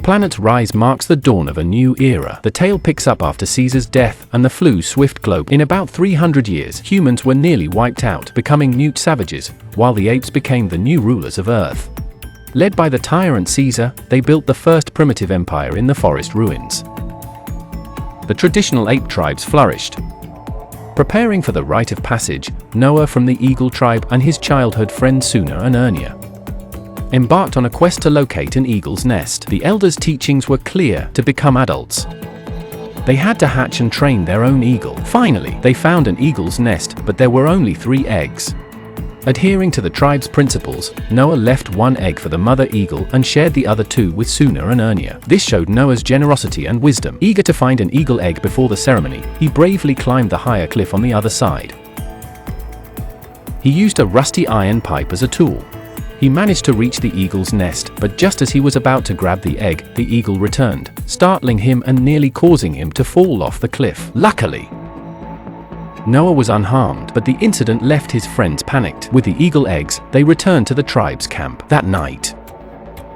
planet's rise marks the dawn of a new era. The tale picks up after Caesar's death and the flu's swift globe. In about 300 years, humans were nearly wiped out, becoming mute savages, while the apes became the new rulers of Earth. Led by the tyrant Caesar, they built the first primitive empire in the forest ruins. The traditional ape tribes flourished. Preparing for the rite of passage, Noah from the Eagle tribe and his childhood friends Suna and Ernia embarked on a quest to locate an eagle's nest. The elders' teachings were clear: to become adults, they had to hatch and train their own eagle. Finally, they found an eagle's nest, but there were only 3 eggs. Adhering to the tribe's principles, Noah left 1 egg for the mother eagle and shared the other 2 with Suna and Ernia. This showed Noah's generosity and wisdom. Eager to find an eagle egg before the ceremony, he bravely climbed the higher cliff on the other side. He used a rusty iron pipe as a tool. He managed to reach the eagle's nest, but just as he was about to grab the egg, the eagle returned, startling him and nearly causing him to fall off the cliff. Luckily, Noah was unharmed, but the incident left his friends panicked. With the eagle eggs, they returned to the tribe's camp. That night,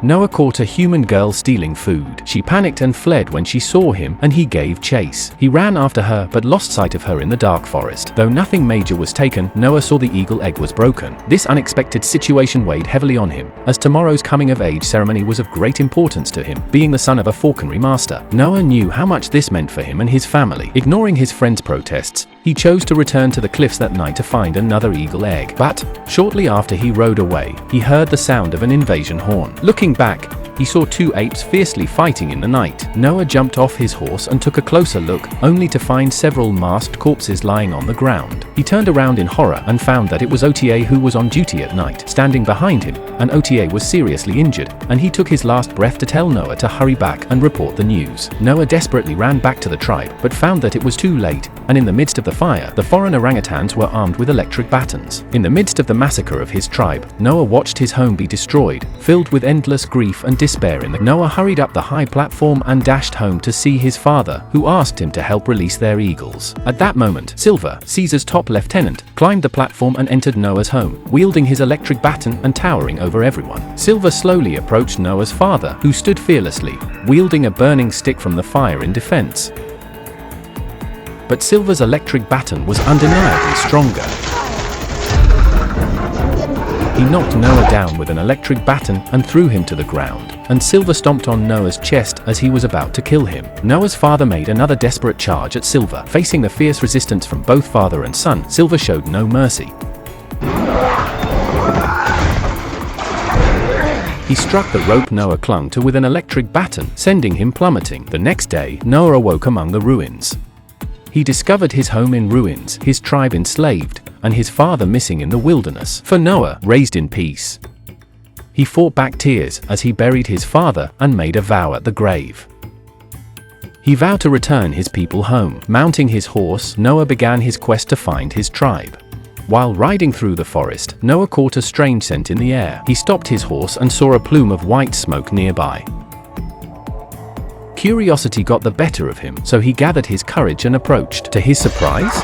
Noah caught a human girl stealing food. She panicked and fled when she saw him, and he gave chase. He ran after her but lost sight of her in the dark forest. Though nothing major was taken, Noah saw the eagle egg was broken. This unexpected situation weighed heavily on him, as tomorrow's coming-of-age ceremony was of great importance to him. Being the son of a falconry master, Noah knew how much this meant for him and his family. Ignoring his friends' protests, he chose to return to the cliffs that night to find another eagle egg. But shortly after he rode away, he heard the sound of an invasion horn. Looking back, he saw 2 apes fiercely fighting in the night. Noah jumped off his horse and took a closer look, only to find several masked corpses lying on the ground. He turned around in horror and found that it was Ota who was on duty at night. Standing behind him, and Ota was seriously injured, and he took his last breath to tell Noah to hurry back and report the news. Noah desperately ran back to the tribe, but found that it was too late, and in the midst of the fire, the foreign orangutans were armed with electric batons. In the midst of the massacre of his tribe, Noah watched his home be destroyed, filled with endless grief and despair. Noah hurried up the high platform and dashed home to see his father, who asked him to help release their eagles. At that moment, Silver, Caesar's top lieutenant, climbed the platform and entered Noah's home, wielding his electric baton and towering over everyone. Silver slowly approached Noah's father, who stood fearlessly, wielding a burning stick from the fire in defense. But Silver's electric baton was undeniably stronger. He knocked Noah down with an electric baton and threw him to the ground, and Silver stomped on Noah's chest as he was about to kill him. Noah's father made another desperate charge at Silver. Facing the fierce resistance from both father and son, Silver showed no mercy. He struck the rope Noah clung to with an electric baton, sending him plummeting. The next day, Noah awoke among the ruins. He discovered his home in ruins, his tribe enslaved, and his father missing in the wilderness. For Noah, raised in peace, he fought back tears as he buried his father and made a vow at the grave. He vowed to return his people home. Mounting his horse, Noah began his quest to find his tribe. While riding through the forest, Noah caught a strange scent in the air. He stopped his horse and saw a plume of white smoke nearby. Curiosity got the better of him, so he gathered his courage and approached. To his surprise,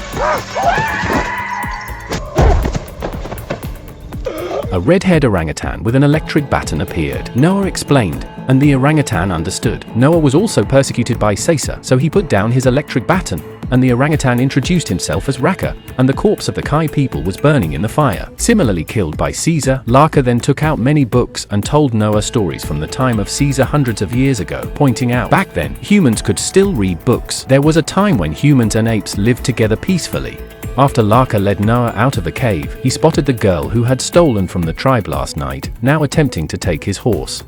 a red-haired orangutan with an electric baton appeared. Noah explained, and the orangutan understood. Noah was also persecuted by Caesar, so he put down his electric baton, and the orangutan introduced himself as Raka, and the corpse of the Kai people was burning in the fire. Similarly killed by Caesar, Laka then took out many books and told Noah stories from the time of Caesar hundreds of years ago, pointing out, back then, humans could still read books. There was a time when humans and apes lived together peacefully. After Laka led Noah out of the cave, he spotted the girl who had stolen from the tribe last night, now attempting to take his horse.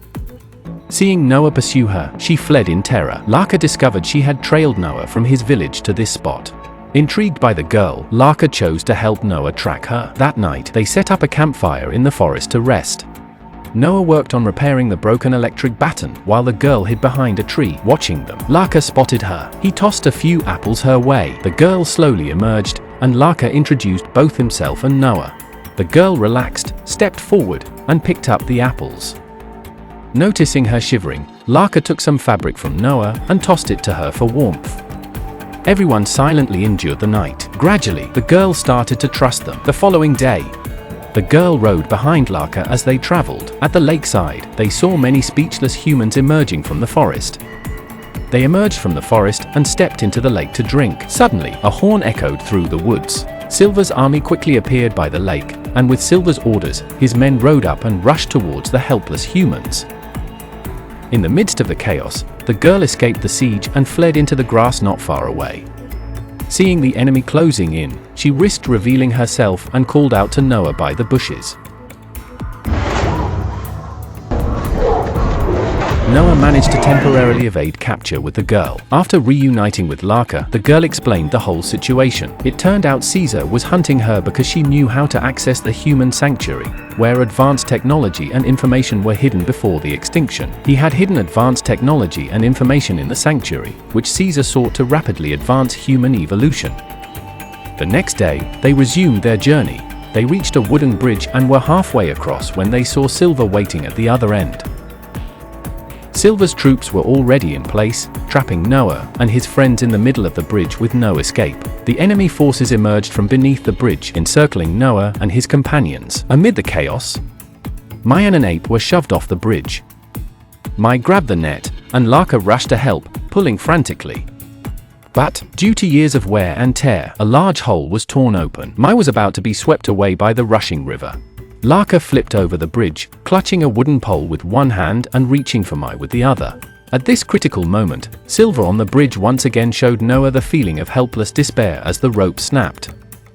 Seeing Noah pursue her, she fled in terror. Laka discovered she had trailed Noah from his village to this spot. Intrigued by the girl, Laka chose to help Noah track her. That night, they set up a campfire in the forest to rest. Noah worked on repairing the broken electric baton, while the girl hid behind a tree, watching them. Laka spotted her. He tossed a few apples her way. The girl slowly emerged, and Laka introduced both himself and Noah. The girl relaxed, stepped forward, and picked up the apples. Noticing her shivering, Laka took some fabric from Noah and tossed it to her for warmth. Everyone silently endured the night. Gradually, the girl started to trust them. The following day, The girl rode behind Laka as they traveled. At the lakeside, they saw many speechless humans emerging from the forest. They emerged from the forest and stepped into the lake to drink. Suddenly, a horn echoed through the woods. Silver's army quickly appeared by the lake, and with Silver's orders, his men rode up and rushed towards the helpless humans. In the midst of the chaos, the girl escaped the siege and fled into the grass not far away. Seeing the enemy closing in, she risked revealing herself and called out to Noah by the bushes. Noah managed to temporarily evade capture with the girl. After reuniting with Laka, the girl explained the whole situation. It turned out Caesar was hunting her because she knew how to access the human sanctuary, where advanced technology and information were hidden before the extinction. He had hidden advanced technology and information in the sanctuary, which Caesar sought to rapidly advance human evolution. The next day, they resumed their journey. They reached a wooden bridge and were halfway across when they saw Silver waiting at the other end. Silver's troops were already in place, trapping Noah and his friends in the middle of the bridge with no escape. The enemy forces emerged from beneath the bridge, encircling Noah and his companions. Amid the chaos, Mai and an ape were shoved off the bridge. Mai grabbed the net, and Laka rushed to help, pulling frantically. But, due to years of wear and tear, a large hole was torn open. Mai was about to be swept away by the rushing river. Laka flipped over the bridge, clutching a wooden pole with one hand and reaching for Mai with the other. At this critical moment, Silver on the bridge once again showed Noah the feeling of helpless despair as the rope snapped.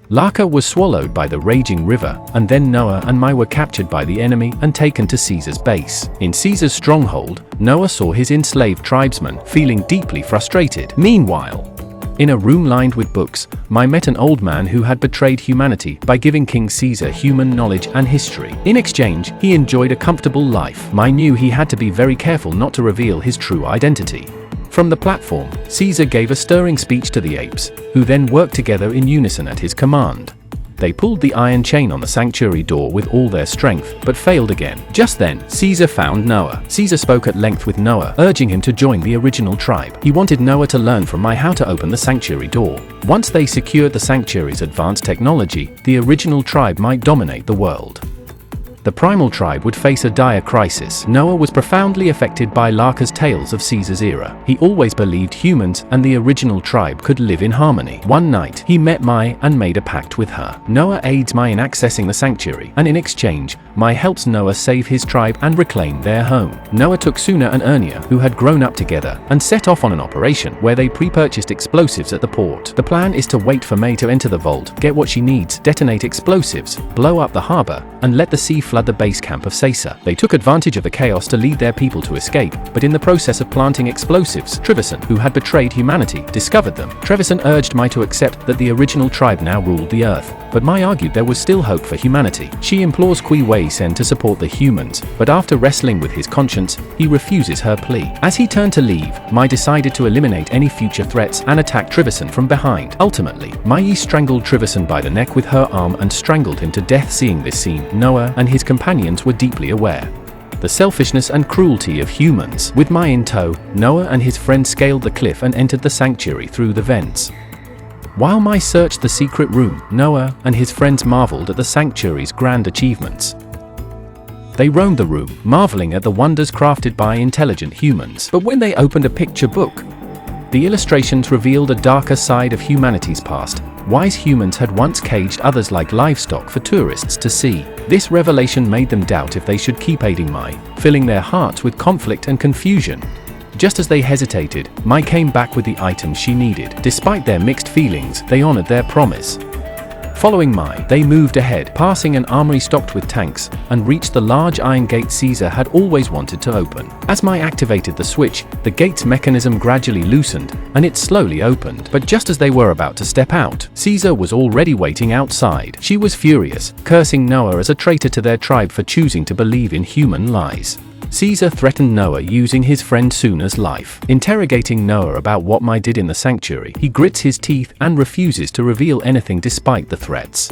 Laka was swallowed by the raging river, and then Noah and Mai were captured by the enemy and taken to Caesar's base. In Caesar's stronghold, Noah saw his enslaved tribesmen, feeling deeply frustrated. Meanwhile, in a room lined with books, Mai met an old man who had betrayed humanity by giving King Caesar human knowledge and history. In exchange, he enjoyed a comfortable life. Mai knew he had to be very careful not to reveal his true identity. From the platform, Caesar gave a stirring speech to the apes, who then worked together in unison at his command. They pulled the iron chain on the sanctuary door with all their strength, but failed again. Just then, Caesar found Noah. Caesar spoke at length with Noah, urging him to join the original tribe. He wanted Noah to learn from Mai how to open the sanctuary door. Once they secured the sanctuary's advanced technology, the original tribe might dominate the world. The primal tribe would face a dire crisis. Noah was profoundly affected by Laka's tales of Caesar's era. He always believed humans and the original tribe could live in harmony. One night, he met Mai and made a pact with her. Noah aids Mai in accessing the sanctuary, and in exchange, Mai helps Noah save his tribe and reclaim their home. Noah took Suna and Ernia, who had grown up together, and set off on an operation where they pre-purchased explosives at the port. The plan is to wait for Mai to enter the vault, get what she needs, detonate explosives, blow up the harbor, and let the sea flood the base camp of Caesar. They took advantage of the chaos to lead their people to escape, but in the process of planting explosives, Trevisan, who had betrayed humanity, discovered them. Trevisan urged Mai to accept that the original tribe now ruled the earth, but Mai argued there was still hope for humanity. She implores Kui Wei Sen to support the humans, but after wrestling with his conscience, he refuses her plea. As he turned to leave, Mai decided to eliminate any future threats and attack Trevisan from behind. Ultimately, Mai strangled Trevisan by the neck with her arm and strangled him to death. Seeing this scene, Noah and his companions were deeply aware the selfishness and cruelty of humans. With Mai in tow, Noah and his friends scaled the cliff and entered the sanctuary through the vents. While Mai searched the secret room, Noah and his friends marveled at the sanctuary's grand achievements. They roamed the room, marveling at the wonders crafted by intelligent humans. But when they opened a picture book, the illustrations revealed a darker side of humanity's past. Wise humans had once caged others like livestock for tourists to see. This revelation made them doubt if they should keep aiding Mai, filling their hearts with conflict and confusion. Just as they hesitated, Mai came back with the items she needed. Despite their mixed feelings, they honored their promise. Following Mai, they moved ahead, passing an armory stocked with tanks, and reached the large iron gate Caesar had always wanted to open. As Mai activated the switch, the gate's mechanism gradually loosened, and it slowly opened. But just as they were about to step out, Caesar was already waiting outside. She was furious, cursing Noah as a traitor to their tribe for choosing to believe in human lies. Caesar threatened Noah using his friend Suna's life. Interrogating Noah about what Mai did in the sanctuary, he grits his teeth and refuses to reveal anything despite the threats.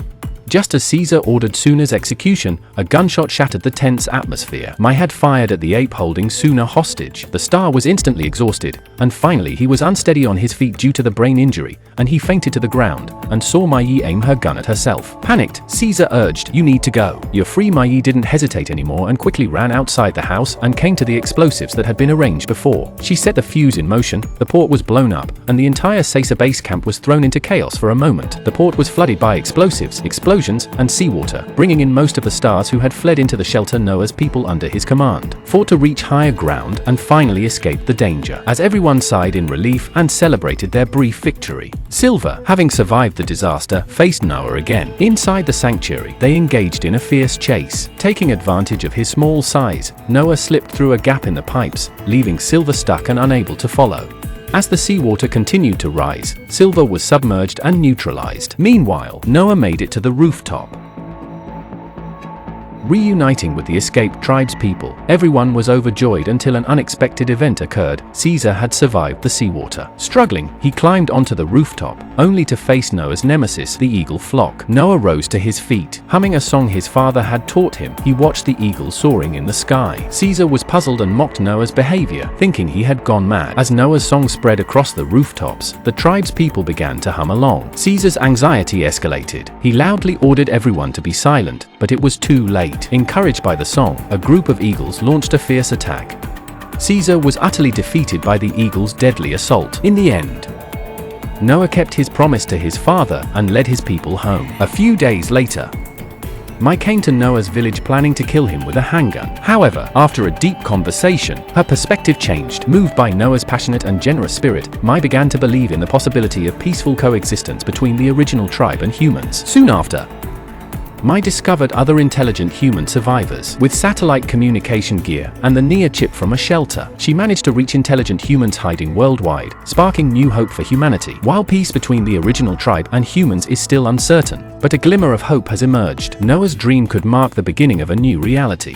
Just as Caesar ordered Suna's execution, a gunshot shattered the tense atmosphere. My had fired at the ape holding Suna hostage. The star was instantly exhausted, and finally he was unsteady on his feet due to the brain injury, and he fainted to the ground, and saw Mai aim her gun at herself. Panicked, Caesar urged, "You need to go. You're free." Mai didn't hesitate anymore and quickly ran outside the house and came to the explosives that had been arranged before. She set the fuse in motion, the port was blown up, and the entire Caesar base camp was thrown into chaos for a moment. The port was flooded by explosives, explosions, and seawater, bringing in most of the stars who had fled into the shelter Noah's people under his command, fought to reach higher ground, and finally escaped the danger, as everyone sighed in relief and celebrated their brief victory. Silver, having survived the disaster, faced Noah again. Inside the sanctuary, they engaged in a fierce chase. Taking advantage of his small size, Noah slipped through a gap in the pipes, leaving Silver stuck and unable to follow. As the seawater continued to rise, Silver was submerged and neutralized. Meanwhile, Noah made it to the rooftop. Reuniting with the escaped tribespeople, everyone was overjoyed until an unexpected event occurred. Caesar had survived the seawater. Struggling, he climbed onto the rooftop, only to face Noah's nemesis, the eagle flock. Noah rose to his feet. Humming a song his father had taught him, he watched the eagle soaring in the sky. Caesar was puzzled and mocked Noah's behavior, thinking he had gone mad. As Noah's song spread across the rooftops, the tribespeople began to hum along. Caesar's anxiety escalated. He loudly ordered everyone to be silent, but it was too late. Encouraged by the song, a group of eagles launched a fierce attack. Caesar was utterly defeated by the eagles' deadly assault. In the end, Noah kept his promise to his father and led his people home. A few days later, Mai came to Noah's village planning to kill him with a handgun. However, after a deep conversation, her perspective changed. Moved by Noah's passionate and generous spirit, Mai began to believe in the possibility of peaceful coexistence between the original tribe and humans. Soon after, Mai discovered other intelligent human survivors. With satellite communication gear and the Nia chip from a shelter, she managed to reach intelligent humans hiding worldwide, sparking new hope for humanity. While peace between the original tribe and humans is still uncertain, but a glimmer of hope has emerged. Noah's dream could mark the beginning of a new reality.